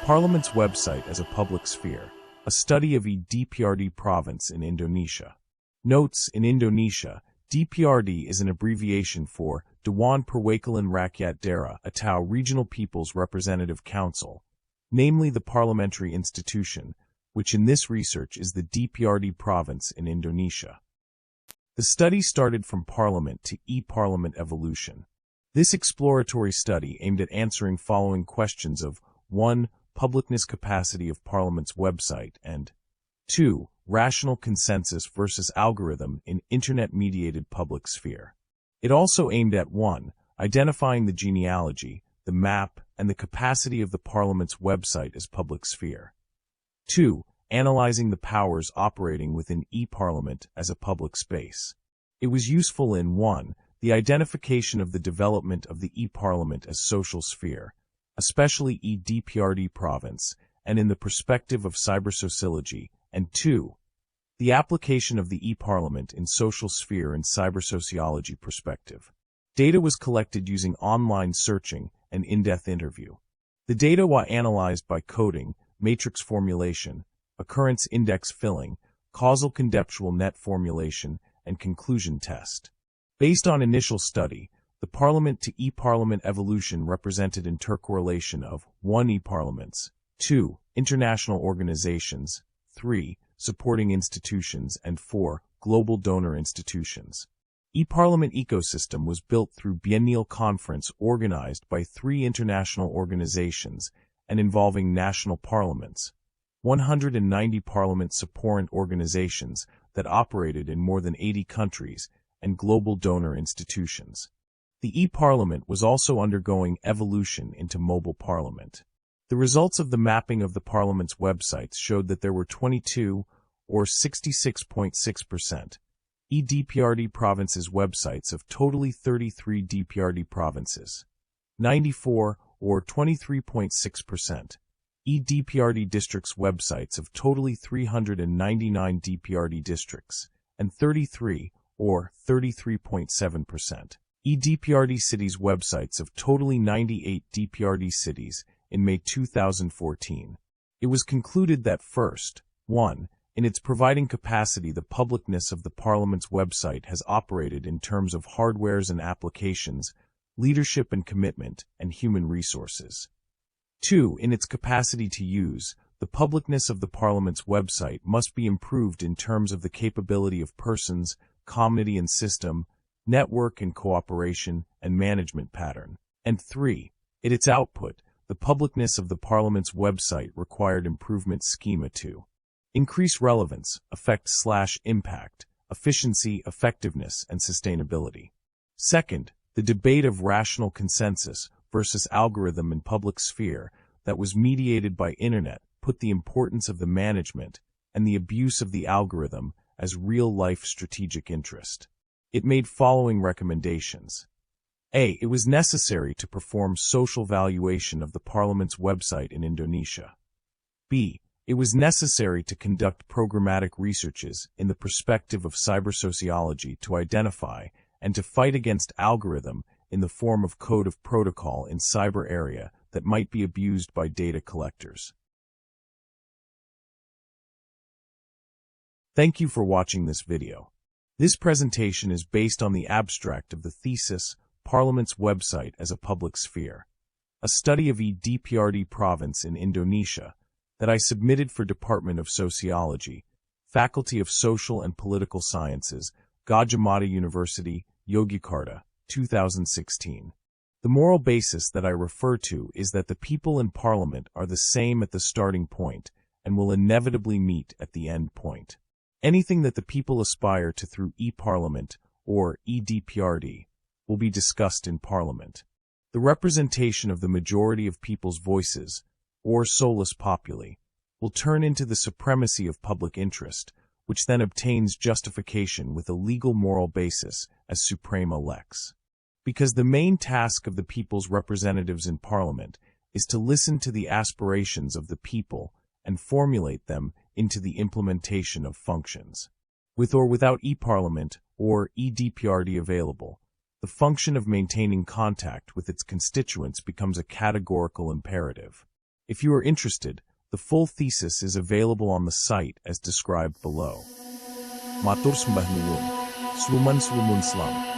Parliament's website as a public sphere, a study of e-DPRD province in Indonesia. Notes: in Indonesia, DPRD is an abbreviation for Dewan Perwakilan Rakyat Daerah atau Regional People's Representative Council, namely the parliamentary institution, which in this research is the DPRD province in Indonesia. The study started from Parliament to e-Parliament evolution. This exploratory study aimed at answering following questions of 1. Publicness capacity of Parliament's website, and 2. Rational consensus versus algorithm in Internet-mediated public sphere. It also aimed at 1. Identifying the genealogy, the map, and the capacity of the Parliament's website as public sphere. 2. Analyzing the powers operating within e-Parliament as a public space. It was useful in 1. The identification of the development of the e-Parliament as social sphere, especially e-DPRD province, and in the perspective of cybersociology, and 2. The application of the e-Parliament in social sphere and cybersociology perspective. Data was collected using online searching and in-depth interview. The data were analyzed by coding, matrix formulation, occurrence index filling, causal conceptual net formulation, and conclusion test. Based on initial study, the Parliament to e-Parliament evolution represented intercorrelation of 1. E-Parliaments, 2. International organizations, 3. Supporting institutions, and 4. Global donor institutions. E-Parliament ecosystem was built through biennial conference organized by 3 international organizations and involving national parliaments, 190 parliament support organizations that operated in more than 80 countries, and global donor institutions. The e-Parliament was also undergoing evolution into mobile parliament. The results of the mapping of the Parliament's websites showed that there were 22, or 66.6%, e-DPRD provinces websites of totally 33 DPRD provinces, 94, or 23.6%, e-DPRD districts websites of totally 399 DPRD districts, and 33, or 33.7%, e-DPRD cities websites of totally 98 DPRD cities in May 2014. It was concluded that first, 1. In its providing capacity, the publicness of the Parliament's website has operated in terms of hardwares and applications, leadership and commitment, and human resources. 2. In its capacity to use, the publicness of the Parliament's website must be improved in terms of the capability of persons, committee and system, network and cooperation, and management pattern. And 3. In its output, the publicness of the Parliament's website required improvement schema to increase relevance, effect/impact, efficiency, effectiveness, and sustainability. Second, the debate of rational consensus versus algorithm in public sphere that was mediated by Internet put the importance of the management and the abuse of the algorithm as real-life strategic interest. It made following recommendations. A. It was necessary to perform social valuation of the Parliament's website in Indonesia. B. It was necessary to conduct programmatic researches in the perspective of cybersociology to identify and to fight against algorithm in the form of code of protocol in cyber area that might be abused by data collectors. Thank you for watching this video. This presentation is based on the abstract of the thesis, Parliament's website as a public sphere, a study of e-DPRD province in Indonesia, that I submitted for Department of Sociology, Faculty of Social and Political Sciences, Gadjah Mada University, Yogyakarta, 2016. The moral basis that I refer to is that the people in Parliament are the same at the starting point and will inevitably meet at the end point. Anything that the people aspire to through e-Parliament, or e-DPRD, will be discussed in Parliament. The representation of the majority of people's voices, or solus populi, will turn into the supremacy of public interest, which then obtains justification with a legal moral basis as suprema lex. Because the main task of the people's representatives in Parliament is to listen to the aspirations of the people and formulate them into the implementation of functions. With or without e-Parliament or e-DPRD available, the function of maintaining contact with its constituents becomes a categorical imperative. If you are interested, the full thesis is available on the site as described below. Matur sembah nuwun. Sluman slumun slam.